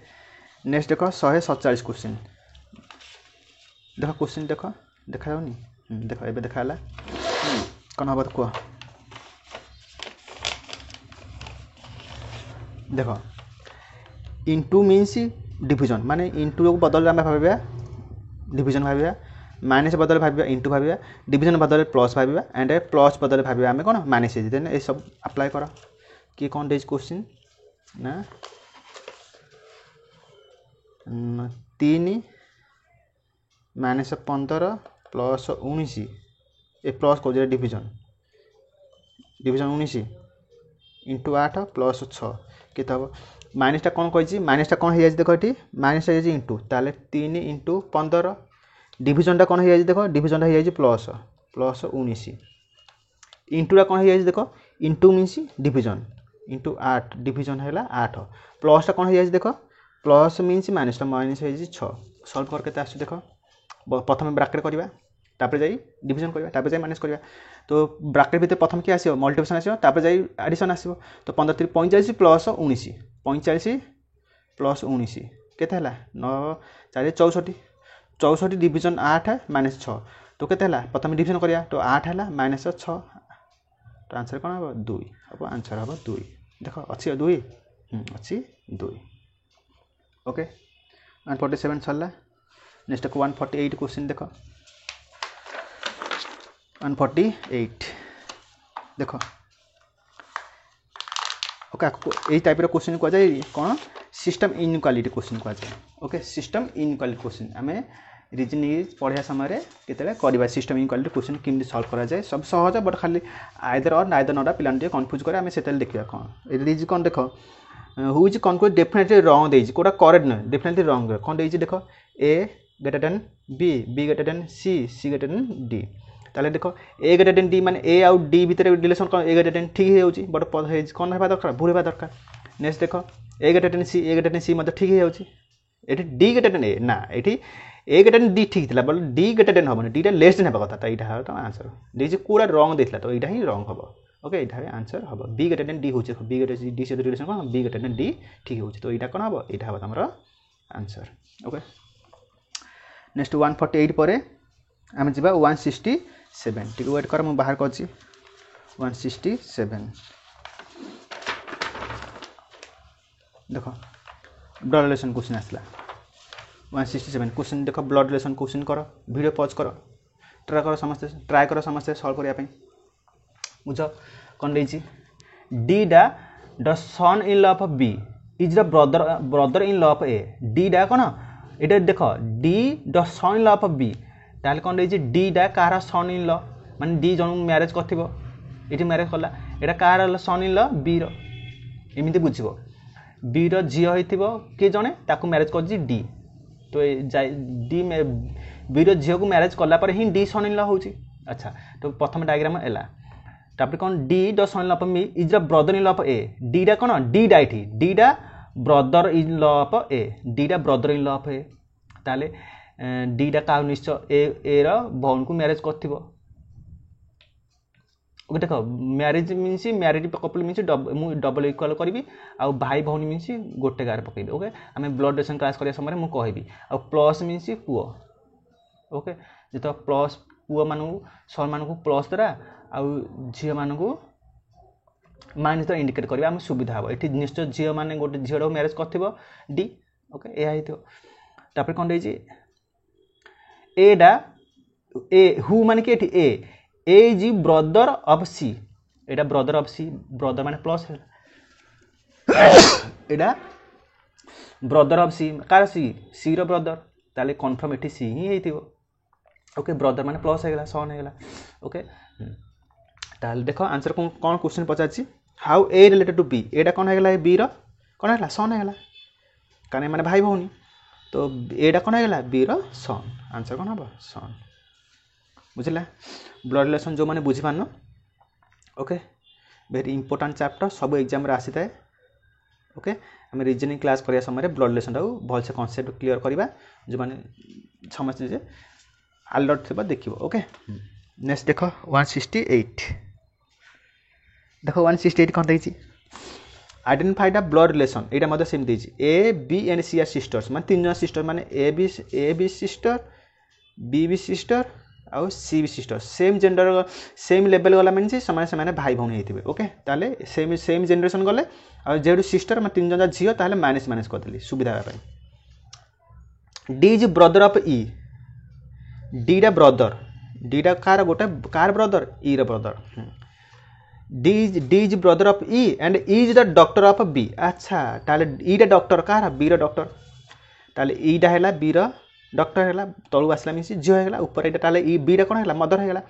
नेक्स्ट देख 147 क्वेश्चन देख क्वेश्चन देख देखा जाऊनी देख ए देखा कौन हम कह देख इंटू मीन्स डिविजन माने इंटू बदल आम भाव डिविजन भाव माइनस बदल भाव इंटू भाव डिविजन बदल प्लस भाव एंड प्लस बदल भाव आम कौन माइनस देन ये सब अप्लाई कर कि कौन देज क्वेश्चन ना 3 माइनस 15 प्लस 19 ए प्लस कौन डिविजन डिविजन 19 इंटू 8 प्लस 6 केते हम माइनसटा कौन कही माइनसटा कौन हो देख ये माइनसटा हो इंटू ताले 3 × 15 डिविजनटा कौन हो देख डिविजनटा हो प्लस प्लस 19 इंटूटा कौन हो देख into means division into 8 division है 8 प्लसटा कौन हो देख प्लस मीन्स माइनसटा माइनस हो 6 सल्व करके आस देख प्रथम ब्राकेट करवा तापर जाई डिविजन करवा तापर जाई माइनस करवा तो ब्राकेट भितर प्रथम कि आसो मल्टीप्लिकेशन आसो तापर जाई एडिशन आसो तो 15 × 45 प्लस 19 45 प्लस 19 केते हला 9 4 64 64 डिविजन 8 माइनस 6 तो केते हला प्रथम डिविजन करवा तो 8 हला माइनस 6 तो आंसर कौन हम 2 अब आंसर हम 2 देख अच्छी 2 अच्छी 2 ओके 147 सरला नेक्स्ट 148 क्वेश्चन देख 148 देख ओके यही टाइप क्वेश्चन कह जाए कौन सिस्टम इनइक्वालिटी क्वेश्चन कह जाए ओके सिस्टम इनइक्वालिटी क्वेश्चन आम रिजनिंग पढ़ा समय केतले सिस्टम इनइक्वालिटी क्वेश्चन केमती सॉल्व करा जाए सब सहज बट खाली आइदर और नाइदर नटा पिला कन्फ्यूज करे आम से देखा कौन ये कौन देख who is conclude definitely wrong देजी कोटा करेक्ट नुह डेफिनेटली रंग कौन देजी देख A greater than B B greater than C C greater than D ताले देख ए ग्रेटर देन डी माने ए आउ डी भितर रिलेशन कौन ए ग्रेटर देन ठीक होउची बट कौन होगा दरकार भूल होगा दरकार नेक्स्ट देख ए ग्रेटर देन सी मतलब ठीक होउची एठी डी ग्रेटर देन ए ना एठी ए ग्रेटर देन डी ठीक थिला बट डी ग्रेटर देन होबनी डी टा लेस देन हेबा कथा त इटा ह आंसर डी जे पूरा रंग देथिला तो इटा ही रंग होबो ओके इटा आंसर होबो बी ग्रेटर देन डी होउची बी ग्रेटर देन डी से रिलेशन कौन बी ग्रेटर देन डी ठीक होउची तो इटा कौन होबो इटा होबो हमर आंसर ओके नेक्स्ट 148 पर आम जा 167 टी वेट कर बाहर कर 167 देख ब्लड रिलेशन क्वेश्चन आसला 167 क्वेश्चन देख ब्लड रिलेशन क्वेश्चन कर वीडियो पॉज कर ट्राई कर समस्ते सॉल्व करने बुझ कौन डी डा the son in law of B is the brother in law of A D डा कौन ये देख D the son in law of B ताले कौन डी डा कार सन इन लॉ माने डी जन मैरेज कर मैरेज कला यहाँ कार सन इन लॉ बी रमती बुझ बी री हो किए जड़े ताकू मैरेज कर डी तो डी बी री को मैरेज कलापर ही डी सन इन लॉ हो अच्छा तो प्रथम डायग्राम है तापर कौन D the son in law of B is the brother in law of A D डा कौन डी डा ये डी डा brother in law of A D डा brother in law of A ताले डी डा का निश्चय ए भौन को मैरेज कर देख marriage means married couple means double equal करी आउ भाई भौनी मीन्स गोटे गार पकईदे ओके आम ब्लड रिलेशन क्लास करने समय मुझे कहबी आ प्लस मीन्स पुओ ओके जो प्लस पुओ मानू सन मानू प्लस द्वारा आउ झील मानू माइनस द्वारा इंडिकेट करा आम सुविधा हम ये निश्चय झील मैंने गोटे झील मैरेज कर डी ओके यह कौन एडा ए हु मान कि A is brother of C एटा ब्रदर ऑफ सी ब्रदर माने प्लस एटा ब्रदर ऑफ सी कार सी रो ब्रदर ताले कन्फर्म एठी सी ही हेतिबो ओके ब्रदर माने प्लस हेगला सन हेगला ओके ताले देखो आंसर कोन क्वेश्चन पचाछि how A related to B एटा कोन हेगला बी रो कोन हेगला सन हेगला काने माने भाई भौनी तो एटा कोन हेगला बी रो सन आंसर कोन हबो सन बुझिला ब्लड रिलेशन जो माने बुझी पानो ओके वेरी इंपोर्टेंट चैप्टर सब एग्जाम रे आसी थाए ओके हम रीजनिंग क्लास करिया समय ब्लड रिलेशन टाउ भल से कांसेप्ट क्लियर करबा जो माने समझ जे अलर्ट थिबा देखिबो ओके नेक्स्ट देखो 168 देखो 168 कोन दैछि आइडेंटिफाई द ब्लड रिलेशन एटा मदे सेम दैछि A B and C are sisters माने तीन जन सिस्टर माने A B sister B sister आउ C B sister same gender same level वाला मीन समान से भाई भौणी हेतिबे ओके ताले सेम जनरेशन गले आ जेडू सिस्टर मैं तीन जन झियो ताले माइनस माइनस कर देली सुविधा D is brother of E D दा ब्रदर डी दा कार गोटे कार ब्रदर ई रा brother D is brother of E and E is the doctor of B अच्छा ताले ई दा डॉक्टर कार बी रा डॉक्टर ताले ई दा हैला बी रा डॉक्टर हैला तळु आसला मिसी झियो हैला ऊपर एटा ताले ई बी रा कोन हैला मदर हैला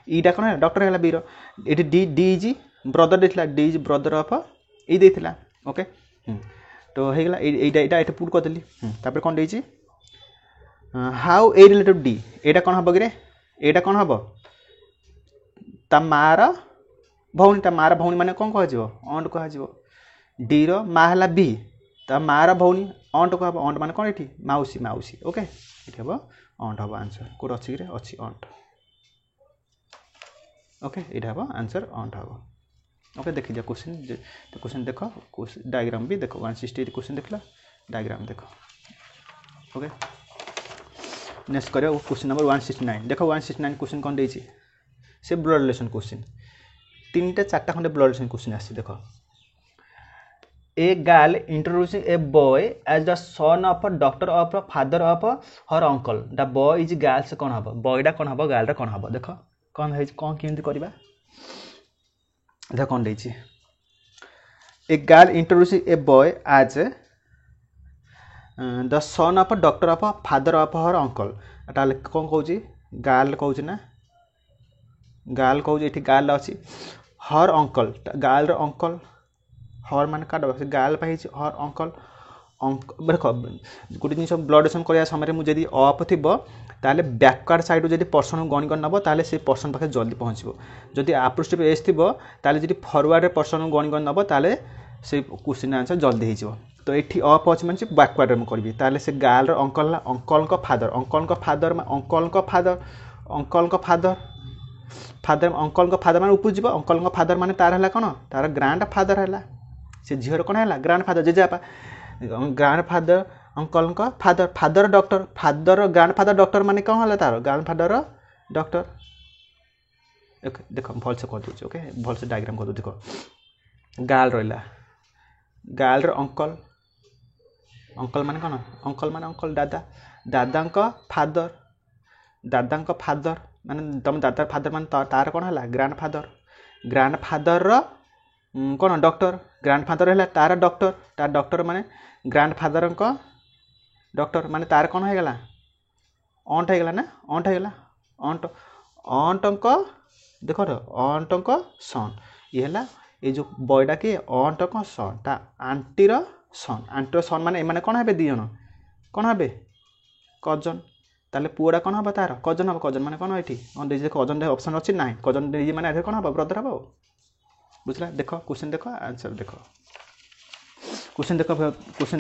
ई दा कोन हैला डॉक्टर हैला बी रा एटी डी इज ब्रदर देथिला D is brother of E देथिला ओके तो हेगला एटा एटा पुट कर देली तापर कोन देछि हाउ ए रिलेटेड डी एटा कोन हबो गरे एटा कोन हबो ता मार भौणी माने कोन कह जिवो ऑन्ट कह जिवो डी रो मा हला बी ता मार भौणी ऑन्ट कह हबो ऑन्ट माने कोन एठी माउसी माउसी ओके एठी हबो ऑन्ट हबो आंसर कोड अछि रे अछि ऑन्ट ओके एटा हबो आंसर ऑन्ट हबो ओके देखि जा क्वेश्चन देखो डायग्राम भी देखो 168 क्वेश्चन देखला डायग्राम देखो ओके नेक्स्ट करियो क्वेश्चन नंबर 169 देखो 169 क्वेश्चन कोन देछि से ब्लड रिलेशन क्वेश्चन तीनटा चारटा खंडे ब्लड रिलेशन क्वेश्चन आसी देखो a girl introducing a boy as the son of daughter of father of her uncle the boy is girl's कोन हबो बॉयडा कोन हबो गर्लडा कोन हबो देखो कोन है कोन केमति करबा देखो कोन देछि a girl introducing a boy as the son of daughter of father of her uncle ताले कोन कहउची गर्ल कहउची ना गर्ल कहउची एठी गर्ल अछि हर अंकल गर्ल रो अंकल हर मान का दबा से गर्ल पाई हर अंकल देखो गोटे जिन ब्लड डोनेशन करिया समय मु जदी अप थिबो ताले बैकवर्ड साइड जदी पर्सन गणी कर नबो ताले से पर्सन पाखे जल्दी पहुंचबो जदी अपर स्टेप एस थिबो ताले जदी फॉरवर्ड पर्सन गणी कर नबो ताले से क्वेश्चन आंसर जल्दी हे जिवो तो एठी अप अछि माने बैकवर्ड में करबी ताले से गर्ल रो अंकल को फादर माने ऊपर जिवो अंकल को फादर माने तार हला कोन तार ग्रैंड फादर हला से झियर कोन हला ग्रैंड फादर जेजापा ग्रैंड फादर अंकल का father daughter grandfather daughter माने कौन हला तार ग्रैंड फादर डॉक्टर ओके देखो भल से कर दो ओके भल से डायग्राम कर दो देखो गर्ल रहिला गर्ल रो अंकल माने कौन अंकल दादा का फादर माने तुम दादा फादर माने तार कौन हला ग्रैंड फादर रो कौन डॉक्टर ग्रैंड फादर है तार डॉक्टर माने ग्रैंड फादर को डॉक्टर माने तार कौन है गला ऑन्ट है गला ना ऑन्ट है गला ऑन्ट को देखो रो ऑन्ट को सन ये हला ये जो बॉयडा के ऑन्ट को सन ता आंटी रो सन माने ए माने कौन हेबे दी जन कौन हेबे कजन ताले पुओडा कौन हबा तार कजन माने कौन एठी on they cousin they option अछि नाही कजन दे माने आधे कौन हबा ब्रदर हबा बुझला देखो क्वेश्चन देखो आंसर देखो क्वेश्चन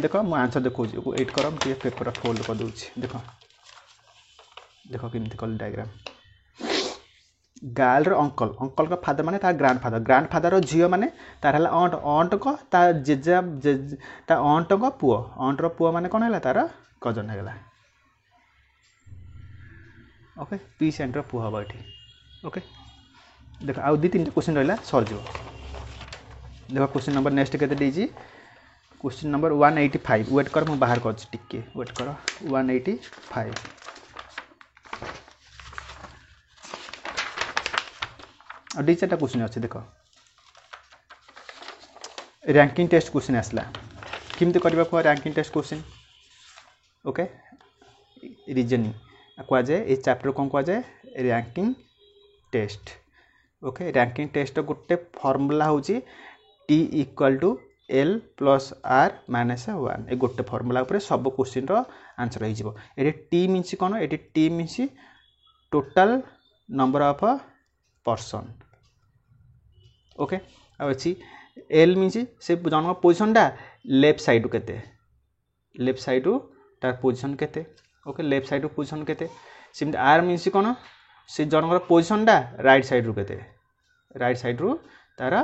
देखो मु आंसर देखो जी वेट करो ये पेपर फोल्ड कर दूची देखो केमती कल डायग्राम गर्ल रो अंकल का फादर माने तार ग्रैंड फादर रो झियो माने तार हला ऑन्ट को ता जेजा ता ऑन्ट को पुओ ऑन्ट रो पुओ माने कोन हला तार कजन हेगला ओके पी सेंटर पुओ हबा एठी ओके देखो आ दी तीन क्वेश्चन रहला सर जो देखो क्वेश्चन नंबर नेक्स्ट केते दीजी क्वेश्चन नंबर 185 वेट कर मु बाहर कर टिके वेट करो 185 और दी चारटा क्वेश्चन अछि देखो रैंकिंग टेस्ट क्वेश्चन आसला किमती करबा को ranking test question okay reasoning कह जाए ये चैप्टर कौन कह जाए ranking test okay ranking test गोटे फॉर्मूला हूँ T equal to L plus R minus 1 ये गोटे फॉर्मूला उपर सब क्वेश्चन रो आंसर हो ये टी मीन्स कौन ये T means total number of person okay अच्छी एल मीन्स से जन पोजिशन टा लेफ्ट साइड केते लेफ्ट साइड तार पोजिशन केते ओके लेफ्ट साइड पोजिशन केते सिमती आर मीन्स कौन से जनकर पोजिशन टा राइट साइड रू केते राइट साइड रू तार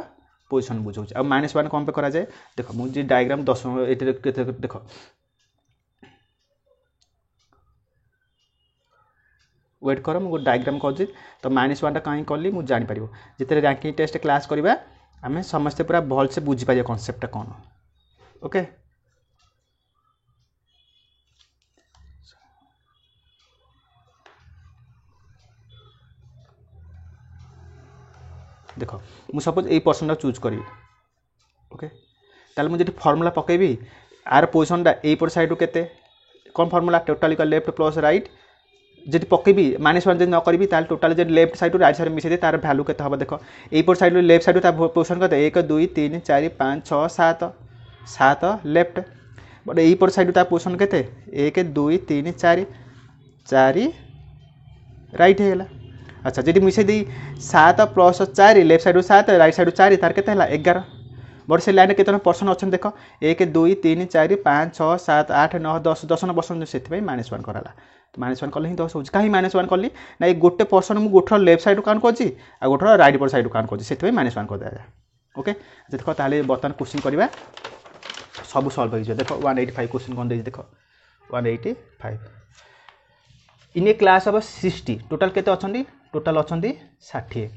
पोजिशन बुझाऊँ आ -1 कौन पे करा जाए देख मुझे डायग्राम 10 देख वेट कर मुझे डायग्राम कर तो -1 टा कहीं कली मुझे जापर जिते रैंकिंग टेस्ट क्लास करवा आम समस्ते पूरा भल से बुझीपर कनसेप्टा कौन ओके देख मुझे सपोज यही पर्सन चूज करी ओके ताले मुझे फर्मूला पकेबी आर पोजिशन टा यहीपट साइड के कौन formula total equal left plus right जब पकेबी -1 जब न करी टोटाल जब लेफ्ट साइड राइट साइड मिसे तार भैल्यू के हम देख यहीपट साइड लेफ्ट साइड पोजिशन करते 1 2 3 4 5 6 7 7 लेफ्ट बट यहीपट साइड तार पोजिशन के 1 2 3 4 4 राइट होगा अच्छा जी मिसे दी 7 plus 4 left side 7 right side 4 तार के 11 बट से लाइन केतना पर्सन अच्छा देख 1 2 3 4 5 6 7 8 9 10 10 पर्सन से -1 कराला तो -1 कले ही 10 हो कहीं -1 कली ना ये गोटे पर्सन मुझे गोटर लेफ्ट साइड काउंट कर गोटर राइट पट साइड काउंट कर -1 कर दिया ओके देख ताले बर्तमान क्वेश्चन करवा सब सल्व हो देख 185 क्वेश्चन कौन दे देख 185 in a class of 60 total केते अछंती टोटाल अछंती 60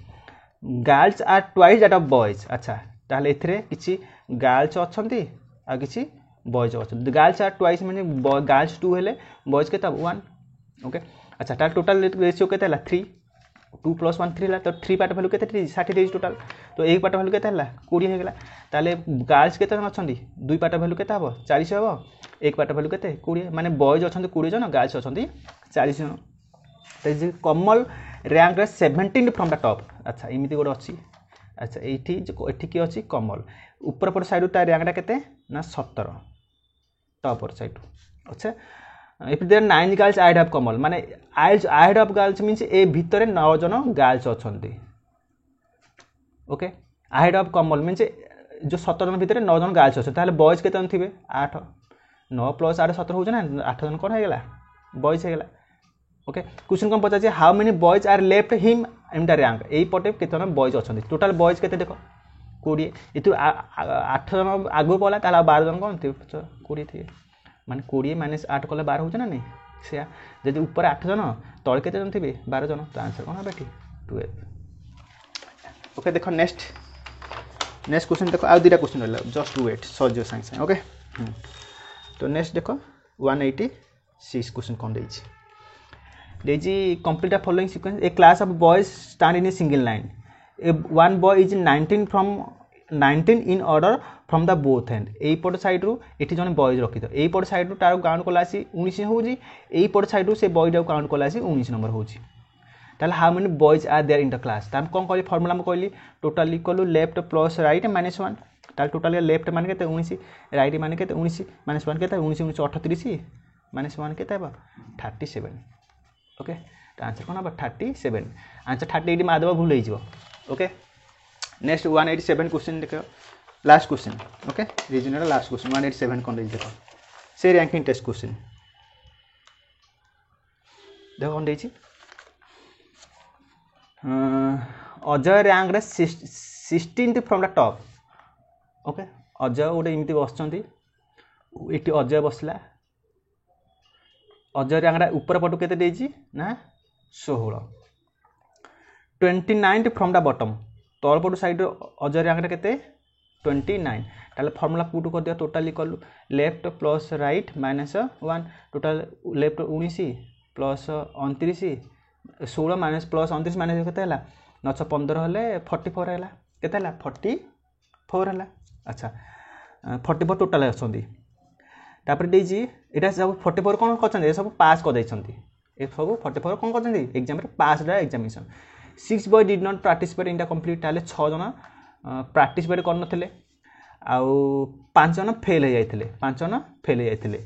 girls are twice that of boys अच्छा ताले एथरे किछि गर्ल्स अछंती आ किछि बॉयज अछंती गर्ल्स आर ट्वाइस माने गर्ल्स 2 हेले बॉयज केते 1 ओके अच्छा तार टोटाल रेशियो केते हला 3 2 + 1 3 हला तो 3 पार्ट वैल्यू केते 3 60 देज टोटाल तो एक पार्ट वैल्यू केते हला 20 हे गेला ताले गर्ल्स केते जन अछंती 2 पार्ट वैल्यू केते हबो 40 हबो एक पार्ट वैल्यू केते 20 माने बॉयज अछंती 20 जन गर्ल्स अछंती 40 जन तो कमल रैंक रे 17 फ्रॉम द टॉप अच्छा इमिति गोटे अच्छी अच्छा ये किए अच्छी कमल ऊपर पट साइड तार रैंकटा केते ना 17 टॉप साइड अच्छा if there 9 girls ahead of Kamal माने आइड ऑफ गर्ल्स मींस ए भितर 9 जन गर्ल्स अछंती okay ahead of Kamal means जो 17 जन भितर 9 जन गर्ल्स अछंती ताले बॉयज केते थिबे 8 9 + 8 17 हो ना 8 जन कोन हे गेला बॉयज हे गेला ओके क्वेश्चन कौन पचार how many boys are left him in the rank यही पटे केतना बॉयज अछंती टोटल बॉयज केते देख 20 इतु 8 जन आगु पला ताला 12 जन कोन थे 20 थे माने 20 - 8 कले 12 होछ ना नहीं से जदि ऊपर 8 जन तळ केते जन थिबे 12 जन तो आंसर कोन बेटी 12 ओके देखो नेक्स्ट क्वेश्चन देखो आ दुटा क्वेश्चन रहला जस्ट वेट सजो साइंस ओके तो नेक्स्ट देखो 186 क्वेश्चन कौन देछि Deji complete the following sequence. A class of boys stand in a single line. One boy is 19 in order from the both end. A पट side रू एठी जने boys रखी तो ए पट साइड रू तार काउंट कलासी 19 होजी ए पट साइड रू से बॉय डा काउंट कलासी 19 नंबर होजी ताले how many boys are there in the class ताम कोन कहली फार्मूला में कहली total equal left plus right -1 ताले टोटल लेफ्ट माने केते 19 राइट माने केते 19 -1 केते 19 19 38 -1 केते बा 37 ओके तो आंसर कौन हम 37 आंसर 38 मारदेव भूल हो ओके नेक्स्ट 187 क्वेश्चन देख last question okay regional last question 187 कौन देख से रैंकिंग टेस्ट क्वेश्चन देख कौन देछि अजय रैंक रे 16th from the top okay Ajay गोटे इमती बसचंती इटी अजय बसला अजय रैंकटा ऊपर पटु केते देछि ना 16 29 फ्रॉम द बॉटम तल पटु साइड अजय रैंकटा केते 29 ताले फार्मूला पुट कर दिया total equal left plus right -1 total left 19 plus 29 16 minus plus 29 minus केते हला 915 हले 44 हला केते हला 44 4 है। अच्छा 44 टोटाल अच्छी तापर देजी एटा सब 44 कौन कर सब पास कर सब 44 कौन कर exam pass examination 6 boy did not participate in the complete ताले 6 जन पार्टिसिपेट करनथिले आउ 5 जन फेल हो जाइथिले 5 जन फेल हो जाइथिले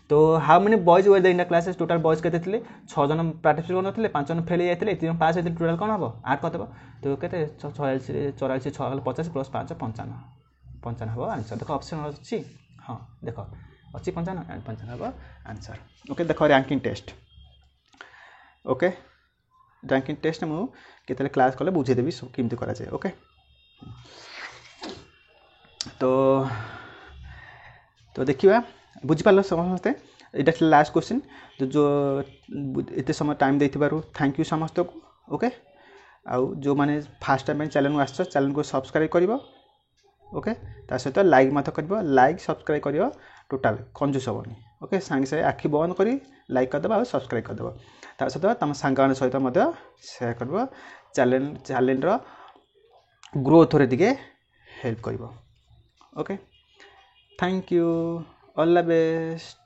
तो how many boys were in the classes total boys केते थिले 6 जन पार्टिसिपेट करनथिले 5 जन फेल हो जाइथिले 3 जन पास होइथिले टोटल कोन हबो 8 करदेबो तो केते 46 84 6 50 प्लस 5 55 हबो आंसर देखो ऑप्शन अछि हां देखो अच्छी 55 हम आंसर ओके देख ranking test okay ranking test मुझे क्लास कले बुझेदेवी सब केमती करा जाए ओके तो तो देखिए बुझिपार समस्ते यहाँ लास्ट क्वेश्चन जो इतने समय टाइम दे थैंक यू समस्त को ओके आउ जो मैंने फास्ट टाइम चैनल को आस चैनल को सब्सक्राइब कर ओके ता सहित लाइक मत कर लाइक सब्सक्राइब कर टोटाल कंजूस हेनी ओके सांगे सागे आखि बंद कर लाइक करदे और सब्सक्राइब करदे ता सहित तुम सांग सहित सेयार कर चैनल ग्रोथ रे दिखे हेल्प कर okay thank you all the best.